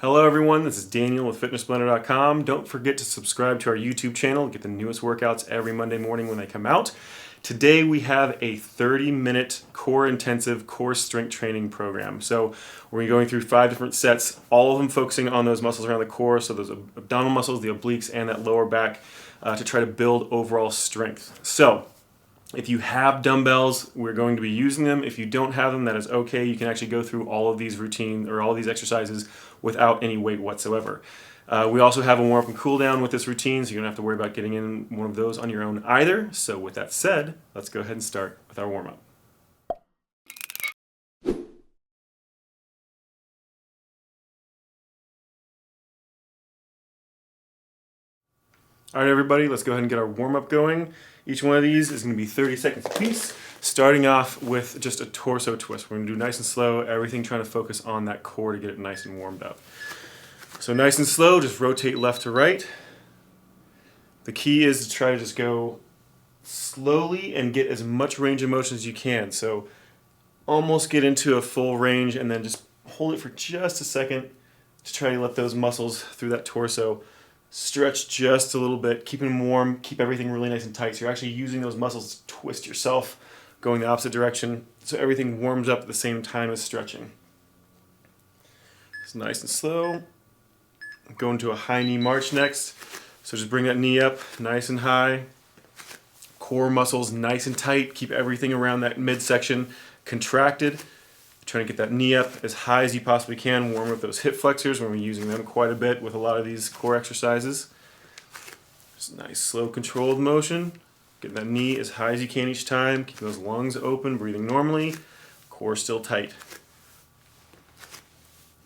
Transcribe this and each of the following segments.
Hello everyone, this is Daniel with fitnessblender.com. Don't forget to subscribe to our YouTube channel to get the newest workouts every Monday morning when they come out. Today we have a 30-minute core intensive core strength training program. So we're going through 5 different sets, all of them focusing on those muscles around the core, so those abdominal muscles, the obliques, and that lower back to try to build overall strength. So if you have dumbbells, we're going to be using them. If you don't have them, that is okay. You can actually go through all of these routines or all of these exercises without any weight whatsoever. We also have a warm up and cool down with this routine, so you don't have to worry about getting in one of those on your own either. So with that said, let's go ahead and start with our warm up. All right, everybody, let's go ahead and get our warm up going. Each one of these is going to be 30 seconds apiece, starting off with just a torso twist. We're going to do nice and slow, everything trying to focus on that core to get it nice and warmed up. So nice and slow, just rotate left to right. The key is to try to just go slowly and get as much range of motion as you can. So almost get into a full range and then just hold it for just a second to try to let those muscles through that torso stretch just a little bit, keep them warm, keep everything really nice and tight. So you're actually using those muscles to twist yourself, going the opposite direction, so everything warms up at the same time as stretching. It's nice and slow. Go into a high knee march next. So just bring that knee up nice and high. Core muscles nice and tight. Keep everything around that midsection contracted. Trying to get that knee up as high as you possibly can. Warm up those hip flexors when we're using them quite a bit with a lot of these core exercises. Just nice, slow, controlled motion. Get that knee as high as you can each time. Keep those lungs open, breathing normally. Core still tight.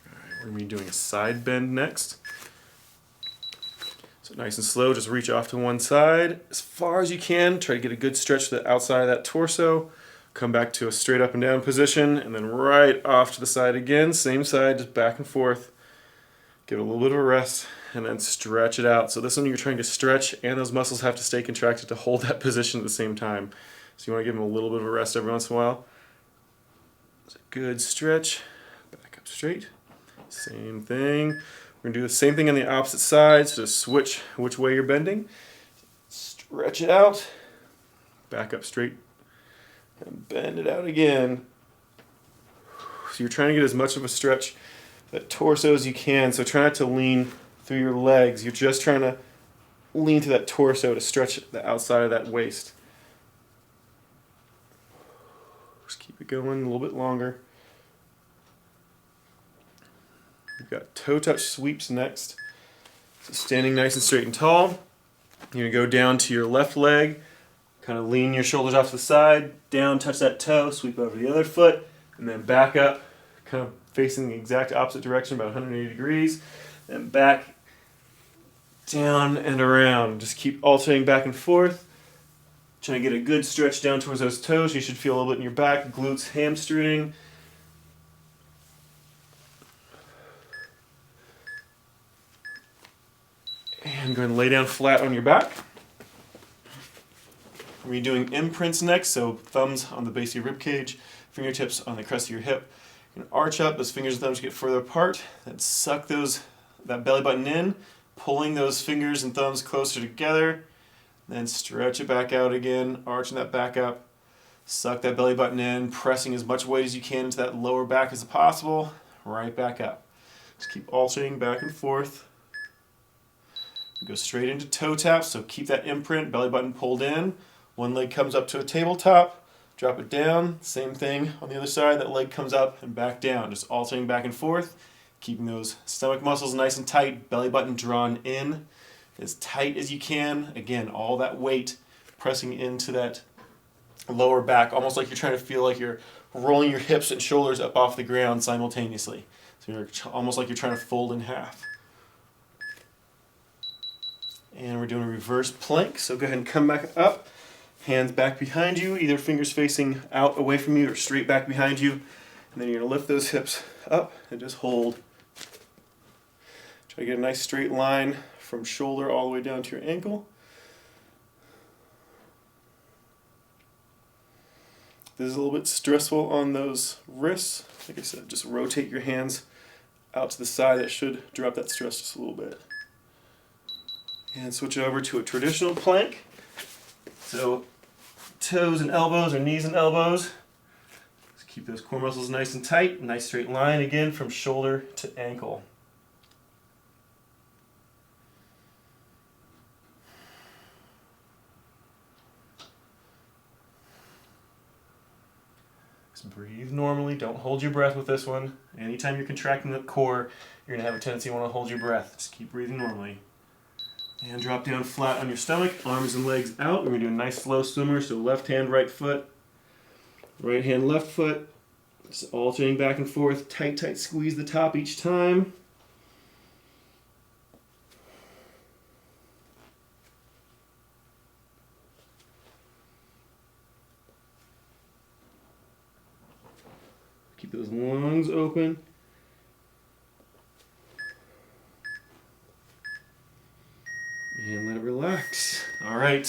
All right, we're going to be doing a side bend next. So nice and slow, just reach off to one side as far as you can. Try to get a good stretch to the outside of that torso. Come back to a straight up and down position, and then right off to the side again, same side, just back and forth. Give it a little bit of a rest, and then stretch it out. So this one you're trying to stretch, and those muscles have to stay contracted to hold that position at the same time. So you want to give them a little bit of a rest every once in a while. It's a good stretch, back up straight. Same thing. We're going to do the same thing on the opposite side, so just switch which way you're bending. Stretch it out, back up straight. And bend it out again. So you're trying to get as much of a stretch that torso as you can. So try not to lean through your legs. You're just trying to lean to that torso to stretch the outside of that waist. Just keep it going a little bit longer. We've got toe touch sweeps next. So standing nice and straight and tall. You're going to go down to your left leg. Kind of lean your shoulders off to the side, down, touch that toe, sweep over the other foot, and then back up, kind of facing the exact opposite direction, about 180 degrees, and back, down, and around. Just keep alternating back and forth, trying to get a good stretch down towards those toes. You should feel a little bit in your back, glutes, hamstring. And go ahead and lay down flat on your back. We're doing imprints next, so thumbs on the base of your rib cage, fingertips on the crest of your hip. You're going to arch up, those fingers and thumbs get further apart, then suck that belly button in, pulling those fingers and thumbs closer together, then stretch it back out again, arching that back up, suck that belly button in, pressing as much weight as you can into that lower back as possible, right back up. Just keep alternating back and forth. Go straight into toe taps, so keep that imprint, belly button pulled in. One leg comes up to a tabletop, drop it down, same thing on the other side, that leg comes up and back down, just alternating back and forth, keeping those stomach muscles nice and tight, belly button drawn in as tight as you can. Again, all that weight pressing into that lower back, almost like you're trying to feel like you're rolling your hips and shoulders up off the ground simultaneously. So you're almost like you're trying to fold in half. And we're doing a reverse plank, so go ahead and come back up. Hands back behind you, either fingers facing out away from you or straight back behind you. And then you're going to lift those hips up and just hold. Try to get a nice straight line from shoulder all the way down to your ankle. This is a little bit stressful on those wrists. Like I said, just rotate your hands out to the side. That should drop that stress just a little bit. And switch over to a traditional plank. So toes and elbows or knees and elbows. Just keep those core muscles nice and tight. Nice straight line again from shoulder to ankle. Breathe normally. Don't hold your breath with this one. Anytime you're contracting the core, you're going to have a tendency to want to hold your breath. Just keep breathing normally. And drop down flat on your stomach, arms and legs out. We're going to do a nice slow swimmer, so left hand, right foot, right hand, left foot. Just alternating back and forth. Tight, tight squeeze the top each time. Keep those lungs open. And let it relax. All right,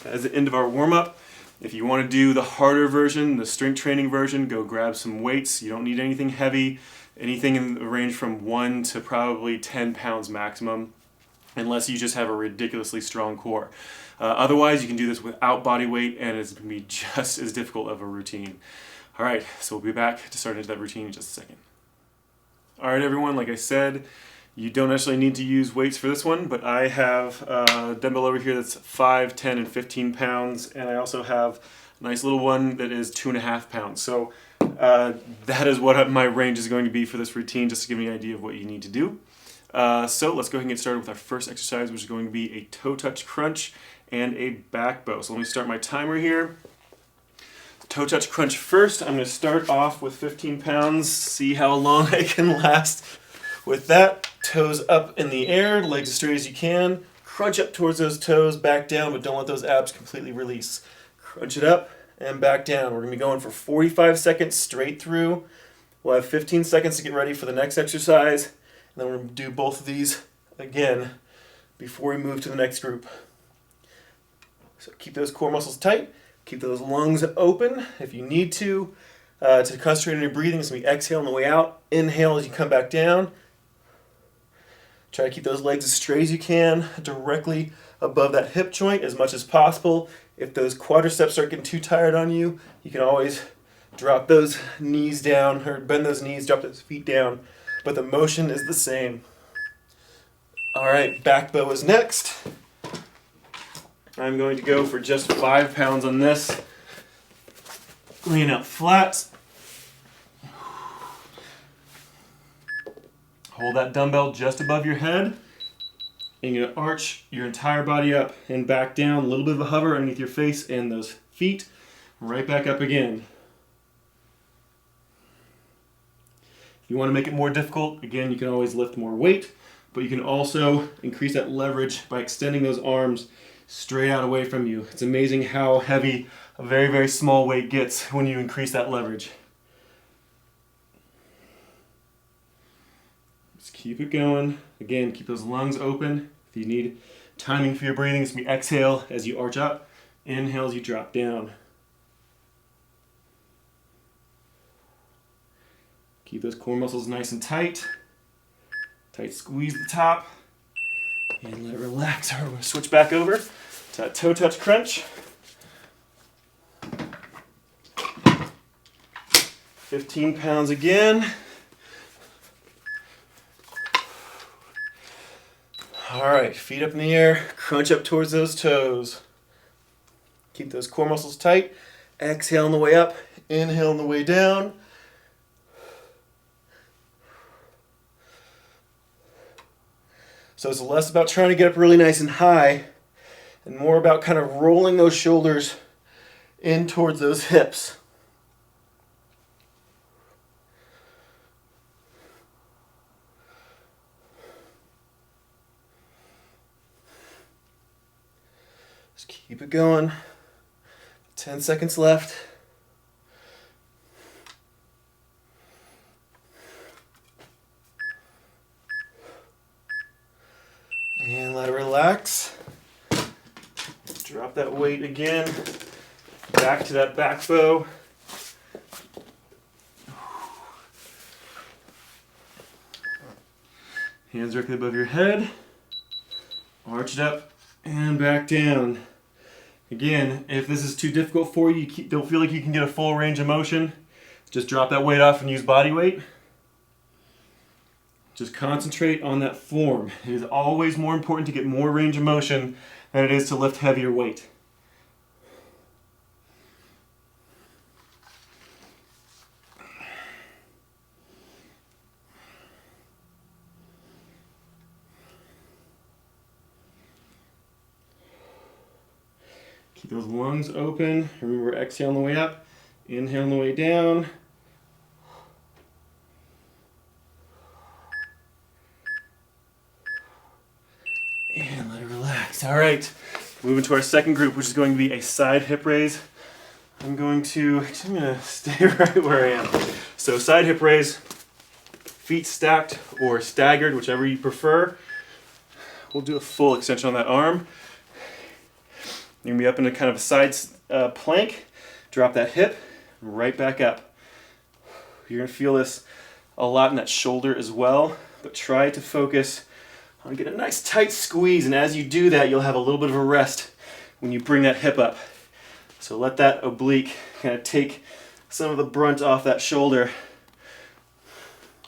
that's the end of our warm-up. If you want to do the harder version, the strength training version, go grab some weights. You don't need anything heavy, anything in the range from 1 to probably 10 pounds maximum, unless you just have a ridiculously strong core. Otherwise, you can do this without body weight, and it's going to be just as difficult of a routine. All right, so we'll be back to start into that routine in just a second. All right, everyone, like I said, you don't necessarily need to use weights for this one, but I have a dumbbell over here that's 5, 10, and 15 pounds, and I also have a nice little one that is 2.5 pounds. So that is what my range is going to be for this routine, just to give you an idea of what you need to do. So let's go ahead and get started with our first exercise, which is going to be a toe touch crunch and a back bow. So let me start my timer here. Toe touch crunch first. I'm going to start off with 15 pounds, see how long I can last with that. Toes up in the air, legs as straight as you can. Crunch up towards those toes, back down, but don't let those abs completely release. Crunch it up and back down. We're going to be going for 45 seconds straight through. We'll have 15 seconds to get ready for the next exercise, and then we're going to do both of these again before we move to the next group. So keep those core muscles tight. Keep those lungs open. If you need to concentrate on your breathing, it's going to be exhale on the way out. Inhale as you come back down. Try to keep those legs as straight as you can, directly above that hip joint as much as possible. If those quadriceps start getting too tired on you, you can always drop those knees down, or bend those knees, drop those feet down, but the motion is the same. All right, back bow is next. I'm going to go for just 5 pounds on this. Laying out flat. Hold that dumbbell just above your head. And you're going to arch your entire body up and back down. A little bit of a hover underneath your face and those feet. Right back up again. If you want to make it more difficult, again, you can always lift more weight. But you can also increase that leverage by extending those arms straight out away from you. It's amazing how heavy a very, very small weight gets when you increase that leverage. Just keep it going. Again, keep those lungs open. If you need timing for your breathing, it's going to be exhale as you arch up, inhale as you drop down. Keep those core muscles nice and tight. Tight squeeze the top. And let it relax. All right, we're going to switch back over to that toe touch crunch. 15 pounds again. All right, feet up in the air, crunch up towards those toes. Keep those core muscles tight. Exhale on the way up, inhale on the way down. So it's less about trying to get up really nice and high and more about kind of rolling those shoulders in towards those hips. Just keep it going. 10 seconds left. And let it relax. Drop that weight again. Back to that back bow. Hands directly above your head. Arch it up and back down. Again, if this is too difficult for you, don't feel like you can get a full range of motion, just drop that weight off and use body weight. Just concentrate on that form. It is always more important to get more range of motion than it is to lift heavier weight. Keep those lungs open. Remember, exhale on the way up, inhale on the way down. And let it relax. All right, moving to our second group, which is going to be a side hip raise. I'm going to stay right where I am. So side hip raise, feet stacked or staggered, whichever you prefer. We'll do a full extension on that arm. You're gonna be up into kind of a side plank, drop that hip, right back up. You're gonna feel this a lot in that shoulder as well, but try to focus on getting a nice tight squeeze, and as you do that, you'll have a little bit of a rest when you bring that hip up. So let that oblique kind of take some of the brunt off that shoulder.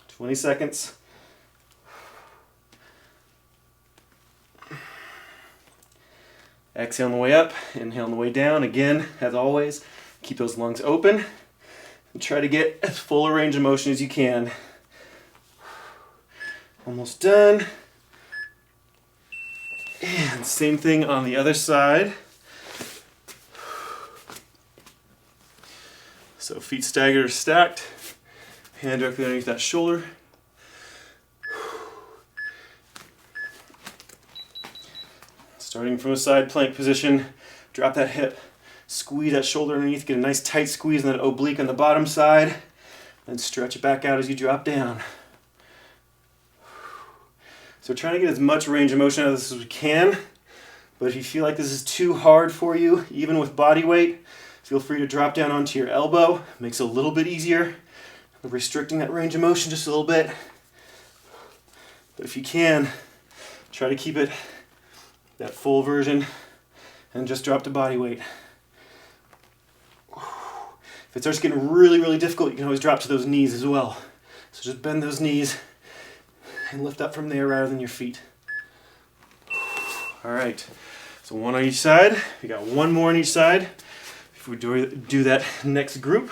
20 seconds. Exhale on the way up, inhale on the way down. Again, as always, keep those lungs open and try to get as full a range of motion as you can. Almost done. And same thing on the other side. So feet staggered or stacked, hand directly underneath that shoulder. Starting from a side plank position, drop that hip, squeeze that shoulder underneath, get a nice tight squeeze on that oblique on the bottom side, then stretch it back out as you drop down. So trying to get as much range of motion out of this as we can, but if you feel like this is too hard for you, even with body weight, feel free to drop down onto your elbow. Makes it a little bit easier, restricting that range of motion just a little bit. But if you can, try to keep it that full version and just drop to body weight. If it starts getting really, really difficult, you can always drop to those knees as well. So just bend those knees and lift up from there rather than your feet. All right, so one on each side. We got one more on each side before we do that next group.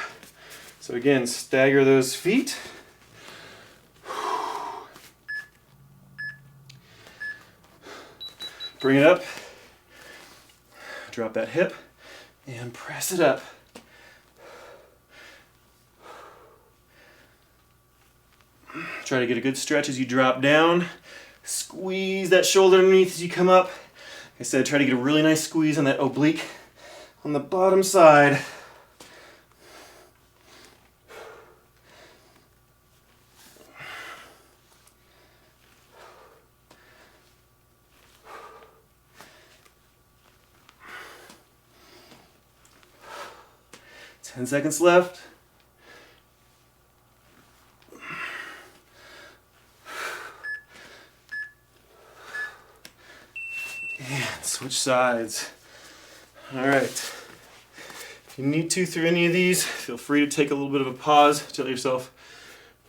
So again, stagger those feet. Bring it up, drop that hip, and press it up. Try to get a good stretch as you drop down. Squeeze that shoulder underneath as you come up. Like I said, try to get a really nice squeeze on that oblique on the bottom side. Ten seconds left. And switch sides. All right. If you need to through any of these, feel free to take a little bit of a pause to let yourself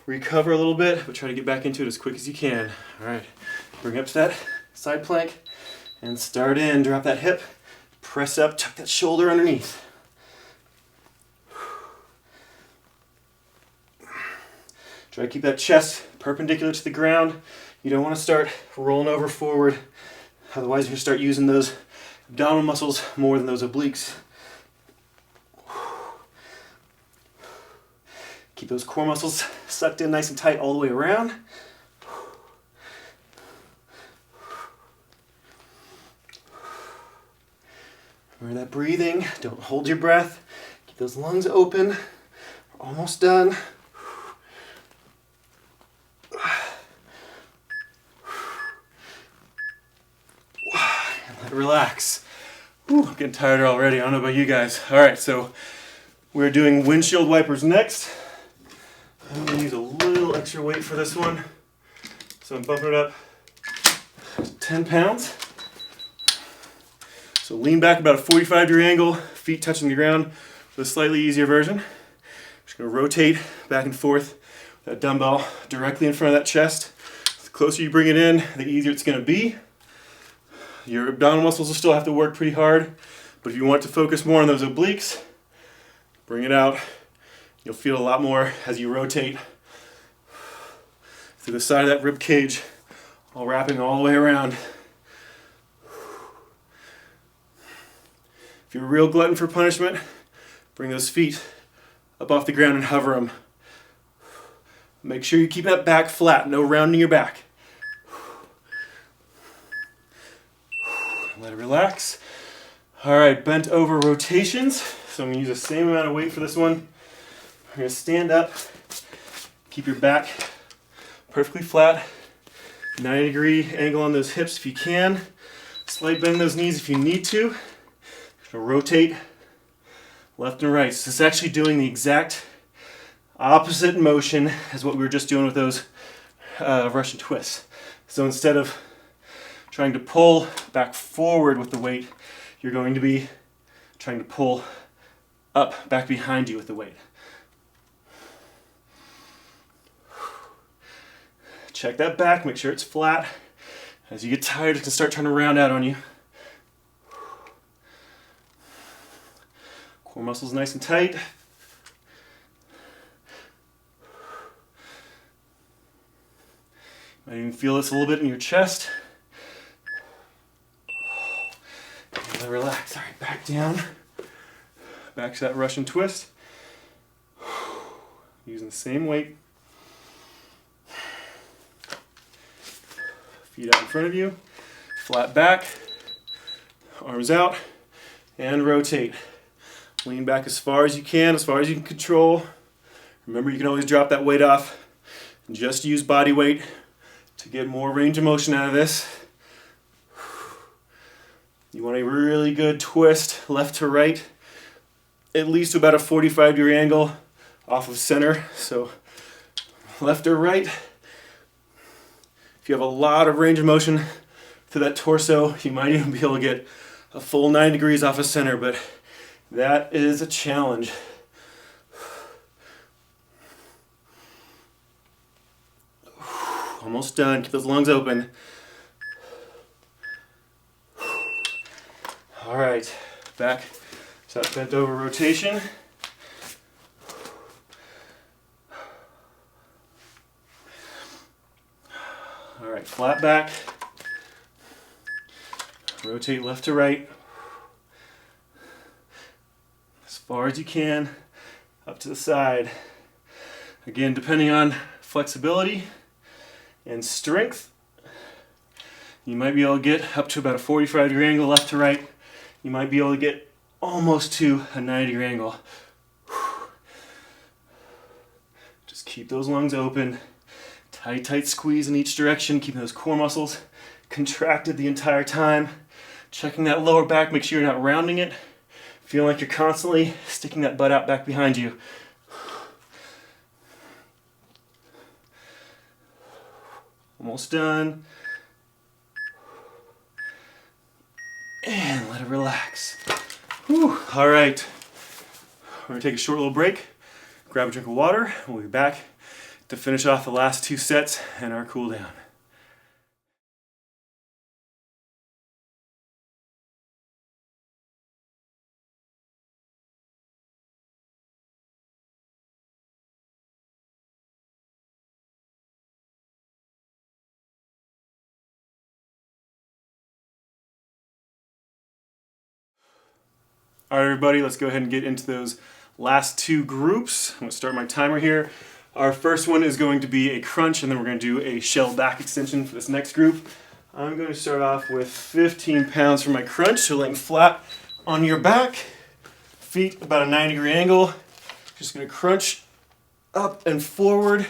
recover a little bit, but try to get back into it as quick as you can. All right. Bring up to that side plank and start in. Drop that hip, press up, tuck that shoulder underneath. Try to keep that chest perpendicular to the ground. You don't want to start rolling over forward. Otherwise, you're going to start using those abdominal muscles more than those obliques. Keep those core muscles sucked in nice and tight all the way around. Remember that breathing. Don't hold your breath. Keep those lungs open. We're almost done. Relax. Whew, I'm getting tired already. I don't know about you guys. All right, so we're doing windshield wipers next. I'm going to use a little extra weight for this one. So I'm bumping it up 10 pounds. So lean back about a 45-degree angle, feet touching the ground for a slightly easier version. Just gonna rotate back and forth that dumbbell directly in front of that chest. The closer you bring it in, the easier it's gonna be. Your abdominal muscles will still have to work pretty hard, but if you want to focus more on those obliques, bring it out. You'll feel a lot more as you rotate through the side of that rib cage, all wrapping all the way around. If you're a real glutton for punishment, bring those feet up off the ground and hover them. Make sure you keep that back flat, no rounding your back. Let it relax. All right, bent over rotations. So I'm gonna use the same amount of weight for this one. We're gonna stand up, keep your back perfectly flat, 90-degree angle on those hips if you can. Slight bend in those knees if you need to. Just gonna rotate left and right. So it's actually doing the exact opposite motion as what we were just doing with those Russian twists. So instead of trying to pull back forward with the weight, you're going to be trying to pull up back behind you with the weight. Check that back, make sure it's flat. As you get tired, it can start trying to round out on you. Core muscles nice and tight. Might even feel this a little bit in your chest. Relax. All right, back down. Back to that Russian twist. Using the same weight. Feet out in front of you. Flat back. Arms out. And rotate. Lean back as far as you can control. Remember, you can always drop that weight off and just use body weight to get more range of motion out of this. You want a really good twist left to right, at least about a 45-degree angle off of center. So left or right. If you have a lot of range of motion through that torso, you might even be able to get a full 9 degrees off of center, but that is a challenge. Almost done. Keep those lungs open. All right, back to that bent over rotation. All right, flat back. Rotate left to right. As far as you can, up to the side. Again, depending on flexibility and strength, you might be able to get up to about a 45-degree angle left to right. You might be able to get almost to a 90-degree angle. Just keep those lungs open. Tight, tight squeeze in each direction, keeping those core muscles contracted the entire time. Checking that lower back, make sure you're not rounding it. Feeling like you're constantly sticking that butt out back behind you. Almost done. And let it relax. Whew. All right, we're gonna take a short little break, grab a drink of water, and we'll be back to finish off the last 2 sets and our cool down. All right, everybody, let's go ahead and get into those last 2 groups. I'm gonna start my timer here. Our first one is going to be a crunch, and then we're gonna do a shell back extension for this next group. I'm going to start off with 15 pounds for my crunch, so laying flat on your back, feet about a 90-degree angle. Just gonna crunch up and forward.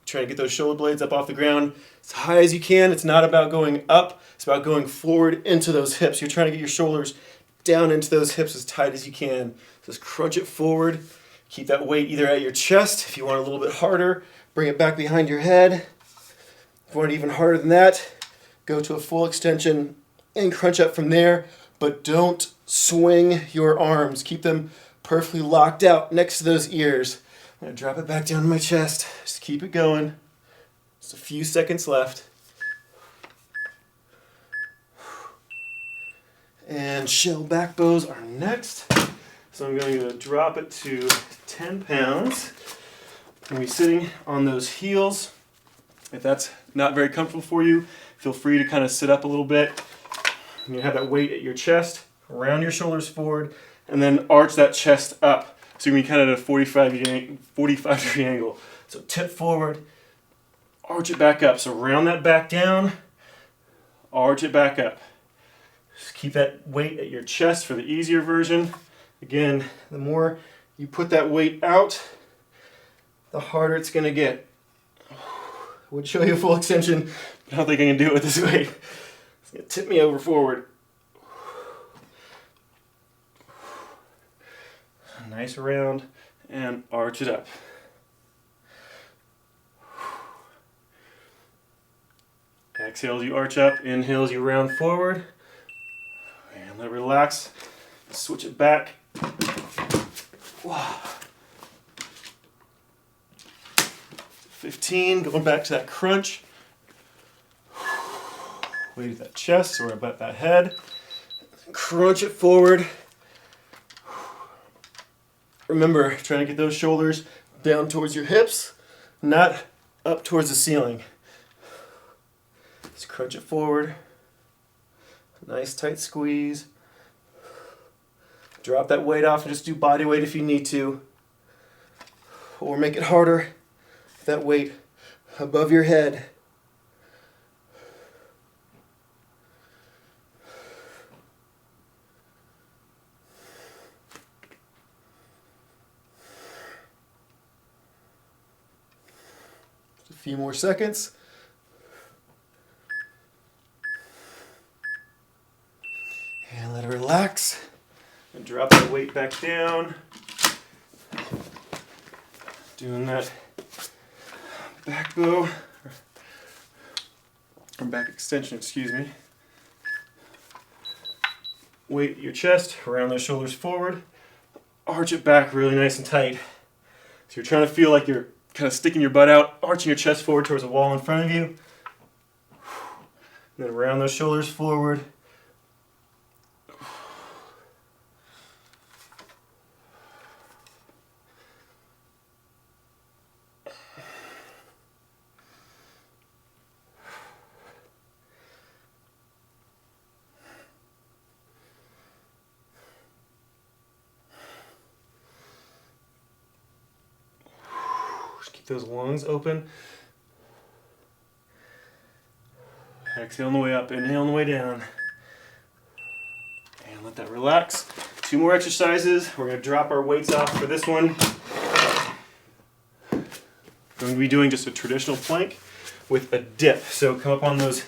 Trying to get those shoulder blades up off the ground as high as you can. It's not about going up, it's about going forward into those hips. You're trying to get your shoulders down into those hips as tight as you can. Just crunch it forward. Keep that weight either at your chest if you want a little bit harder, bring it back behind your head. If you want it even harder than that, go to a full extension and crunch up from there, but don't swing your arms. Keep them perfectly locked out next to those ears. I'm gonna drop it back down to my chest. Just keep it going. Just a few seconds left. And shell back bows are next. So I'm going to drop it to 10 pounds. I'm going to be sitting on those heels. If that's not very comfortable for you, feel free to kind of sit up a little bit. And you have that weight at your chest, round your shoulders forward, and then arch that chest up. So you're going to be kind of at a 45 degree angle. So tip forward, arch it back up. So round that back down, arch it back up. Just keep that weight at your chest for the easier version. Again, the more you put that weight out, the harder it's going to get. I would show you a full extension, but I don't think I can do it with this weight. It's going to tip me over forward. Nice round, and arch it up. Exhale as you arch up, inhale as you round forward. And let it relax. Switch it back. Wow. 15, going back to that crunch. Weight at that chest or about that head. Crunch it forward. Remember, trying to get those shoulders down towards your hips, not up towards the ceiling. Just crunch it forward. Nice tight squeeze. Drop that weight off and just do body weight if you need to. Or make it harder. That weight above your head. Just a few more seconds. And let it relax. And drop the weight back down. Doing that back bow, or back extension, excuse me. Weight at your chest, around those shoulders forward. Arch it back really nice and tight. So you're trying to feel like you're kind of sticking your butt out, arching your chest forward towards a wall in front of you. And then around those shoulders forward. Keep those lungs open. Exhale on the way up, inhale on the way down. And let that relax. 2 more exercises. We're going to drop our weights off for this one. We're going to be doing just a traditional plank with a dip. So come up on those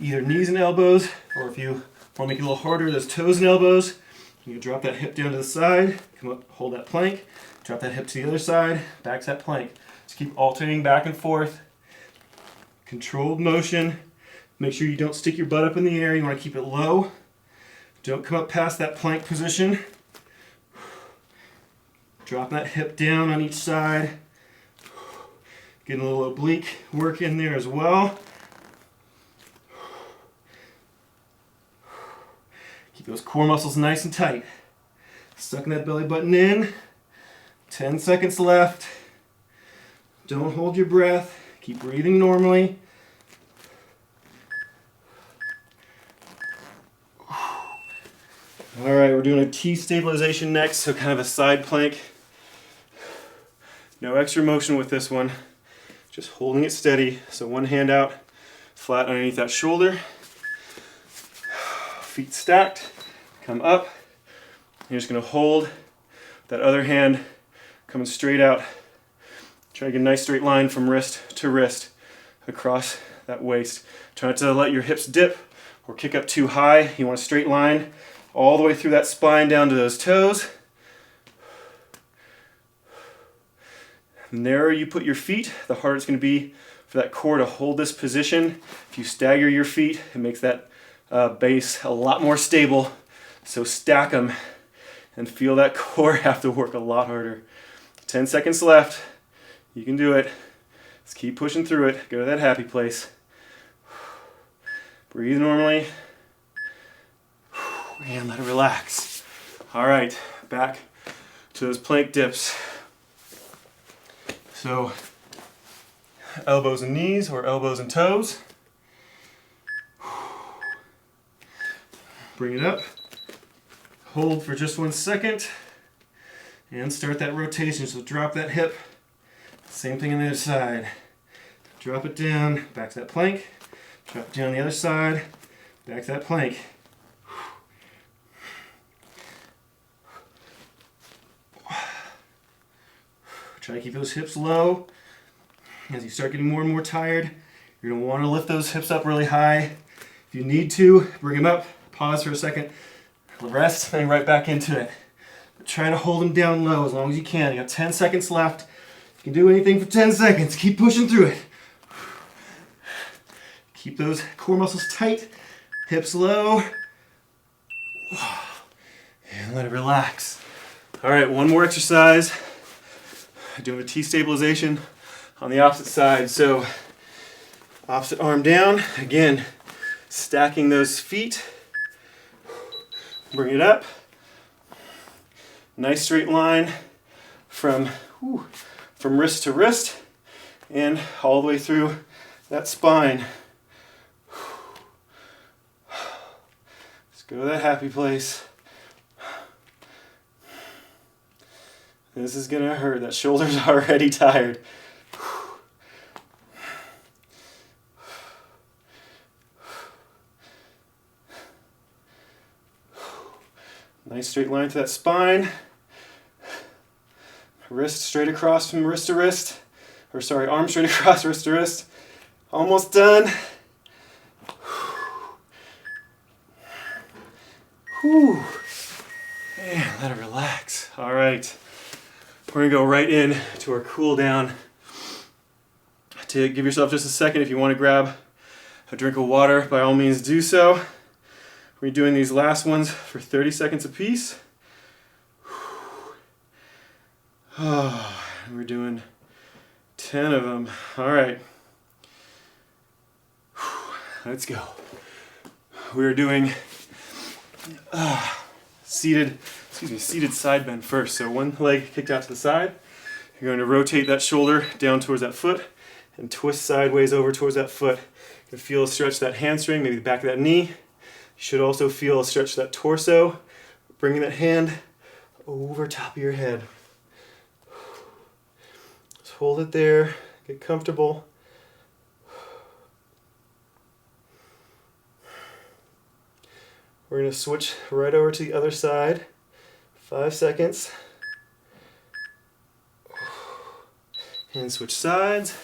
either knees and elbows, or if you want to make it a little harder, those toes and elbows. You drop that hip down to the side, come up, hold that plank, drop that hip to the other side, back to that plank. Just keep alternating back and forth. Controlled motion. Make sure you don't stick your butt up in the air. You want to keep it low. Don't come up past that plank position. Drop that hip down on each side. Getting a little oblique work in there as well. Keep those core muscles nice and tight. Sucking that belly button in. 10 seconds left. Don't hold your breath. Keep breathing normally. All right, we're doing a T stabilization next, so kind of a side plank. No extra motion with this one. Just holding it steady. So one hand out, flat underneath that shoulder. Feet stacked, come up. You're just going to hold that other hand coming straight out. Try to get a nice straight line from wrist to wrist across that waist. Try not to let your hips dip or kick up too high. You want a straight line all the way through that spine down to those toes. The narrower you put your feet, the harder it's going to be for that core to hold this position. If you stagger your feet, it makes that base a lot more stable. So stack them and feel that core have to work a lot harder. 10 seconds left. You can do it. Let's keep pushing through it. Go to that happy place. Breathe normally. And let it relax. All right, back to those plank dips. So, elbows and knees or elbows and toes. Bring it up. Hold for just 1 second. And start that rotation. So drop that hip. Same thing on the other side. Drop it down, back to that plank. Drop it down the other side, back to that plank. Try to keep those hips low. As you start getting more and more tired, you're going to want to lift those hips up really high. If you need to, bring them up, pause for a second, rest, and right back into it. But try to hold them down low as long as you can. You got 10 seconds left. You can do anything for 10 seconds. Keep pushing through it. Keep those core muscles tight, hips low, and let it relax. All right, one more exercise. Doing a T stabilization on the opposite side. So opposite arm down, again, stacking those feet. Bring it up. Nice straight line from wrist to wrist and all the way through that spine. Let's go to that happy place. This is gonna hurt. That shoulder's already tired. Nice straight line to that spine. Wrist straight across from wrist to wrist. Or sorry, arm straight across wrist to wrist. Almost done. Whew. And let it relax. All right. We're gonna go right in to our cool down. To give yourself just a second, if you want to grab a drink of water, by all means do so. We're doing these last ones for 30 seconds apiece. Oh, we're doing 10 of them. All right. Let's go. We're doing seated side bend first. So one leg kicked out to the side. You're going to rotate that shoulder down towards that foot and twist sideways over towards that foot. You can feel a stretch that hamstring, maybe the back of that knee. You should also feel a stretch that torso. Bringing that hand over top of your head. Just hold it there. Get comfortable. We're going to switch right over to the other side. 5 seconds. And switch sides.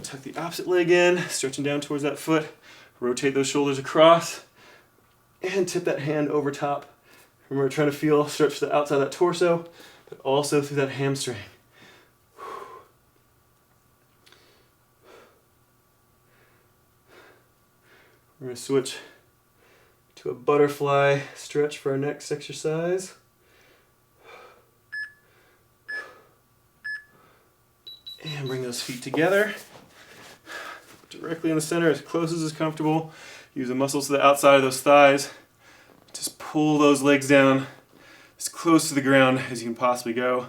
Tuck the opposite leg in, stretching down towards that foot. Rotate those shoulders across. And tip that hand over top. Remember, trying to feel stretch the outside of that torso, but also through that hamstring. We're going to switch to a butterfly stretch for our next exercise. And bring those feet together. Directly in the center, as close as is comfortable. Use the muscles to the outside of those thighs. Just pull those legs down as close to the ground as you can possibly go.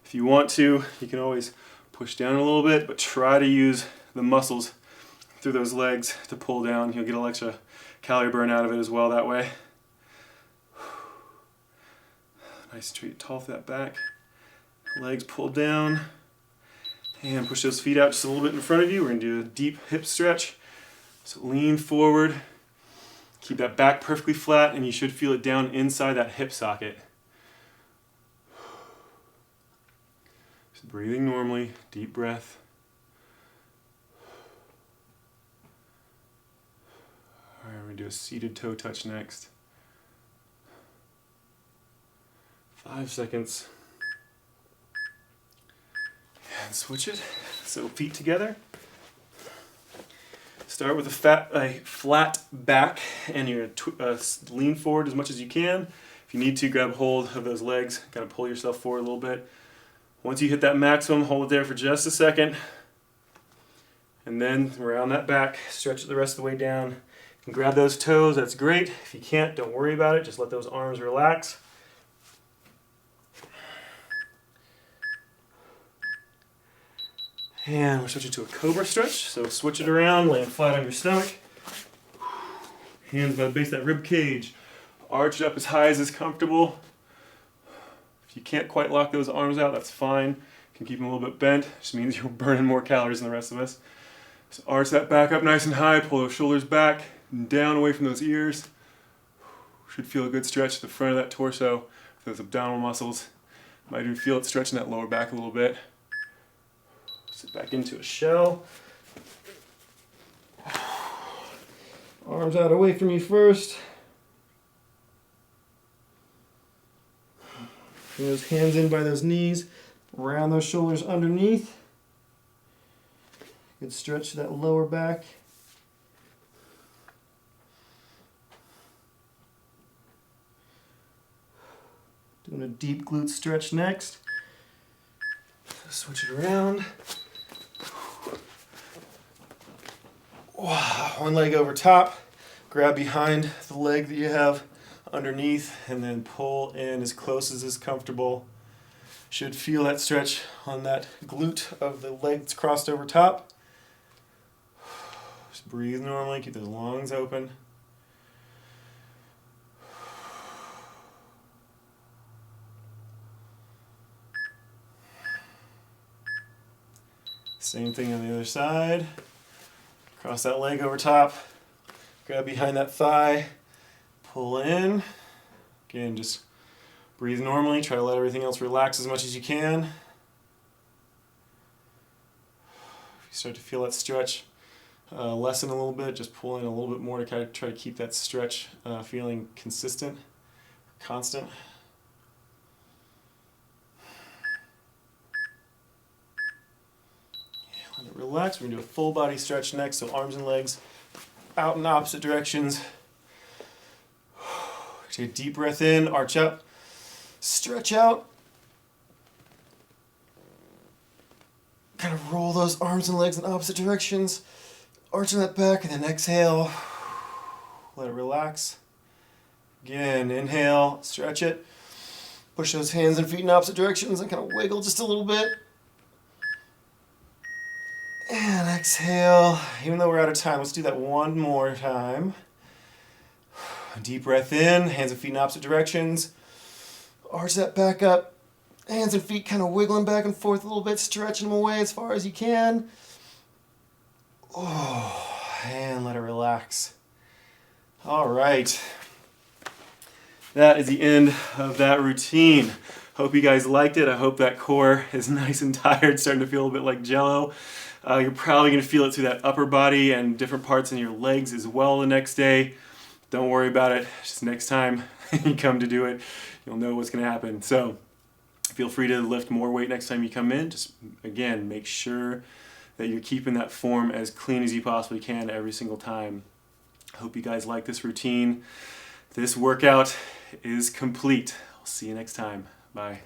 If you want to, you can always push down a little bit, but try to use the muscles through those legs to pull down. You'll get a little extra calorie burn out of it as well that way. Nice straight tall for that back. Legs pulled down. And push those feet out just a little bit in front of you. We're going to do a deep hip stretch. So lean forward. Keep that back perfectly flat, and you should feel it down inside that hip socket. Just breathing normally. Deep breath. All right, we're going to do a seated toe touch next. 5 seconds. And switch it. So feet together. Start with a flat back, and you're going to lean forward as much as you can. If you need to, grab hold of those legs, kind of pull yourself forward a little bit. Once you hit that maximum, hold it there for just a second. And then around that back, stretch it the rest of the way down. You can grab those toes, that's great. If you can't, don't worry about it. Just let those arms relax. And we're switching to a Cobra stretch. So switch it around, land flat on your stomach. Hands by the base of that rib cage. Arch it up as high as is comfortable. If you can't quite lock those arms out, that's fine. You can keep them a little bit bent. Just means you're burning more calories than the rest of us. So arch that back up nice and high. Pull those shoulders back and down away from those ears. Should feel a good stretch at the front of that torso. Those abdominal muscles. Might even feel it stretching that lower back a little bit. Sit back into a shell. Arms out away from you first. Bring those hands in by those knees. Round those shoulders underneath. Good stretch to that lower back. Doing a deep glute stretch next. Switch it around. Wow. One leg over top. Grab behind the leg that you have underneath and then pull in as close as is comfortable. Should feel that stretch on that glute of the leg that's crossed over top. Just breathe normally, keep those lungs open. Same thing on the other side. Cross that leg over top. Grab behind that thigh. Pull in. Again, just breathe normally. Try to let everything else relax as much as you can. If you start to feel that stretch lessen a little bit, just pull in a little bit more to kind of try to keep that stretch feeling consistent, constant. Let it relax. We're going to do a full body stretch next, so arms and legs out in opposite directions. Take a deep breath in, arch up, stretch out. Kind of roll those arms and legs in opposite directions, arching that back, and then exhale. Let it relax. Again, inhale, stretch it. Push those hands and feet in opposite directions and kind of wiggle just a little bit. And exhale. Even though we're out of time, let's do that one more time. Deep breath in, hands and feet in opposite directions. Arch that back up. Hands and feet kind of wiggling back and forth a little bit, stretching them away as far as you can. Oh, and let it relax. All right. That is the end of that routine. Hope you guys liked it. I hope that core is nice and tired, starting to feel a little bit like jello. You're probably going to feel it through that upper body and different parts in your legs as well the next day. Don't worry about it. Just next time you come to do it, you'll know what's going to happen. So feel free to lift more weight next time you come in. Just, again, make sure that you're keeping that form as clean as you possibly can every single time. I hope you guys like this routine. This workout is complete. I'll see you next time. Bye.